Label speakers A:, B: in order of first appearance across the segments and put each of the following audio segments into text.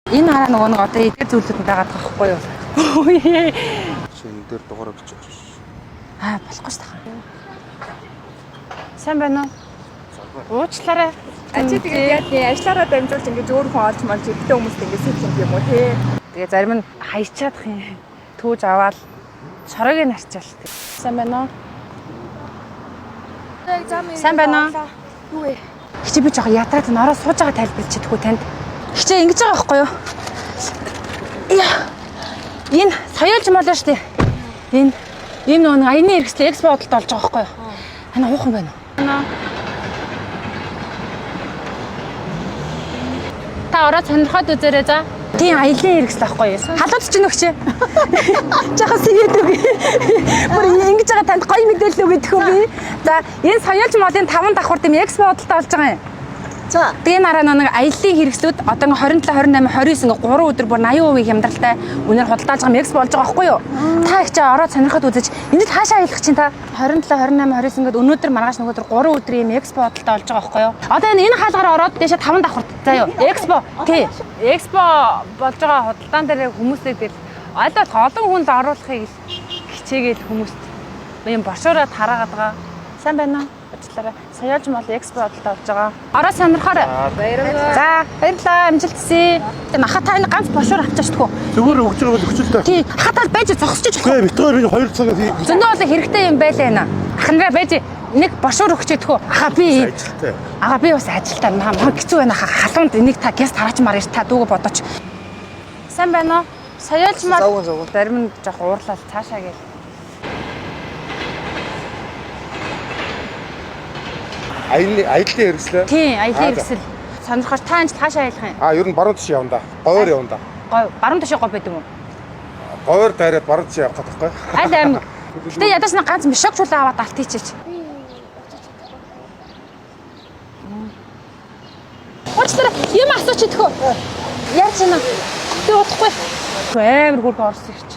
A: Энэ хараа нөгөө нэг одоо эдгээр зүйлүүд байгаад байгаа байхгүй юу?
B: Шинэ дээр дугаараа бичих.
A: Болохгүй ш тахаа. Сайн байна уу? Уучлаарай.
C: Ачи тэгээд яа тий ажиллаараа дамжуулж ингэж өөр хүн олж малж ихтэй хүмүүст ингэж сэтгэх юм уу тий.
A: Тэгээ зарим нь хаячаадах юм. Түүж аваад цорыг нь арчаал. Сайн байна уу? Сайн байна уу?
C: Юу вэ?
A: Хичээ би жоохон ятраад н ороо сууж байгаа тайлбарлаж чадахгүй танд. Хичээ ингэж байгаа байхгүй юу? Энэ соёолж молоо штэ. Энэ нөгөө аяны хэрэгсэл экспо бодолд болж байгаа байхгүй юу? Хана уухан байна уу? Та ороо сонирхоод үзээрэй за. Тийм аялын хэрэгсэл байхгүй юу? Халууч чинь өгчээ. Жахаа сэгээд үгүй. Бүр ингэж байгаа танд гоё мэдээлэл өгөх гэх үү би. За энэ соёолж молын 5 давхар дэм экспо бодолд болж байгаа юм.
C: За.
A: Тэгээ нараа нэг аяллаа хэрэгслүүд одоо 27, 28, 29 ингээ 3 өдөр бүр 80% хямдралтай үнээр худалдаалж байгаа экспо болж байгаа байхгүй юу? Та их ч ороод сонирхоод үзэж энд хаашаа аялах чинь та 27, 28, 29 ингээд өнөөдөр маргааш нөгөөдөр 3 өдрийн экспо бодолтой болж байгаа байхгүй юу? Одоо энэ хаалгаар ороод дэше 5 давхарт заа юу? Экспо тий. Экспо болж байгаа худалдаан дээр хүмүүсээ тэгэл айлд олон хүнд оруулахыг хичээгээд хүмүүст юм бошоороо тараагаад байгаа. Сайн байна уу? Ажлаараа соёолж мол экспо бодолтой болж байгаа. Ороо сонирхоорой.
C: Баярлалаа.
A: За, баярлалаа. Амжилт хүсье. Наха та энэ ганц бошуур авчаач тгөө.
B: Зүгээр өгч байгаа бол өчөлтэй.
A: Тий, хатаад байж зогсчих
B: Тэгээ битгаар би 2 цагаас
A: зөндөө бол хэрэгтэй юм байлаа наа. Ахнараа байж нэг бошуур өгчээ тгөө.
B: ажилтай.
A: Би бас ажилтаа маа хэцүү байна халуунд энийг та гяст хараач маар та дүүгээ бодооч. Сайн байна уу? Соёолж мал. Зарим нь жоох уурлал цаашаа гээл.
B: Аяллаа хэрэгслээ.
A: Тий, аялын хэрэгсэл. Сонирхож та анч хаашаа аялах юм?
B: Ер нь баруун тийш явна да. Говьор явна да.
A: Гой, баруун ташаа гой байд юм уу?
B: Говьор дайраад баруун тийш явах гэдэг байхгүй.
A: Аль аймаг. Гэтэ ядаж нэг ганц мишок чулаа аваад алт хийчээч. Уучлаарай, юм асууч идэх үү? Яаж ийна? Би удахгүй. Амар хурд орсон гэж.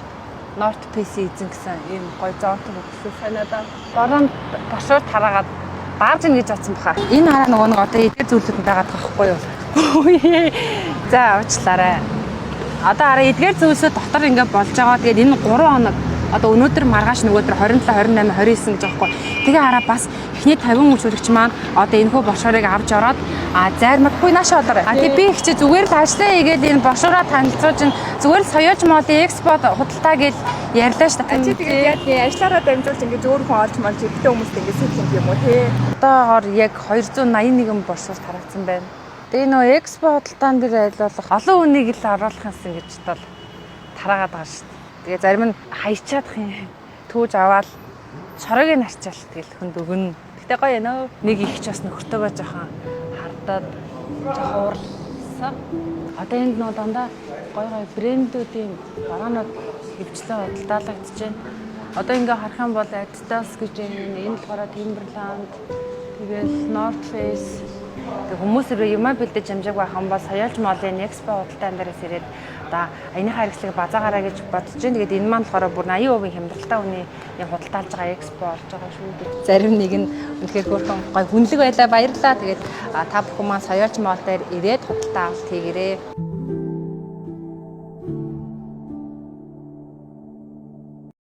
A: North Face эзэн гэсэн ийм гой зоонтой өгсөн санаадаа. Баруун бошоор тараагаад бааж ин гэж бодсон баха. Энэ хараа нөгөө нэг одоо эдгээр зүйлүүд байгаад байгаа байхгүй юу? За уучлаарай. Одоо хараа эдгээр зүйлсүүд дотор ингээд болж байгаа. Тэгээд энэ 3 хоног одоо өнөөдөр маргааш нөгөөдөр 27, 28, 29 гэж байгаа хгүй. Тэгээ хараа бас эхний 50 үйлчлэгч маань одоо энэхүү бошоорыг авч ороод зайрмаггүй наашаа болоорой. Тэгээ би их чи зүгээр л ажлаа хийгээд энэ бошоороо танилцуулж зүгээр л соёолж молын экспо худалдаа гэж ярьлаа шүү дээ.
C: Ачи тэгээд яа тий ажиллаараа дамжуулж ингэж өөр хүн олж малж ихтэй хүмүүст ингэж сэтгэх юм уу тий.
A: Одоогоор яг 281 бошуур тарагдсан байна. Тэгээ нөө экспо худалдаан дээр айлуулах олон хүнийг л оруулах юмсан гэж бол тараагаад байгаа шүү дээ. Тэгээ зарим нь хаячаадах юм. Түүж аваад цорыг нь арчаал тэгэл хүнд өгнө. Гэтэ гоё нөө нэг их ч бас нөхөртөөгөө жоохон хардаад жоохон уурлсан. Одоо энд нөө дандаа гоё брэндүүдийн бараанууд хөвчлэн худалдаалагдаж байна. Одоо ингээ харах юм бол Adidas гэж энэ болохоор Timberland тэгэл North Face хүмүүс ирээ юмаа бэлдэж амжааг байх юм бол соёолж молын экспо худалдаан дээрээс ирээд одоо аяныхаа хэрэгслийг базаагаараа гэж бодож байна. Тэгээд энэ маань болохоор бүр 80% хямдралтай үний худалдаалж байгаа экспо болж байгаа шүү дээ. Зарим нэг нь үнэхээр хөөрхөн гой хүнлэг байлаа баярлалаа. Тэгээд та бүхэн маань соёолж мол дээр ирээд худалдаа авалт хийгээрэй.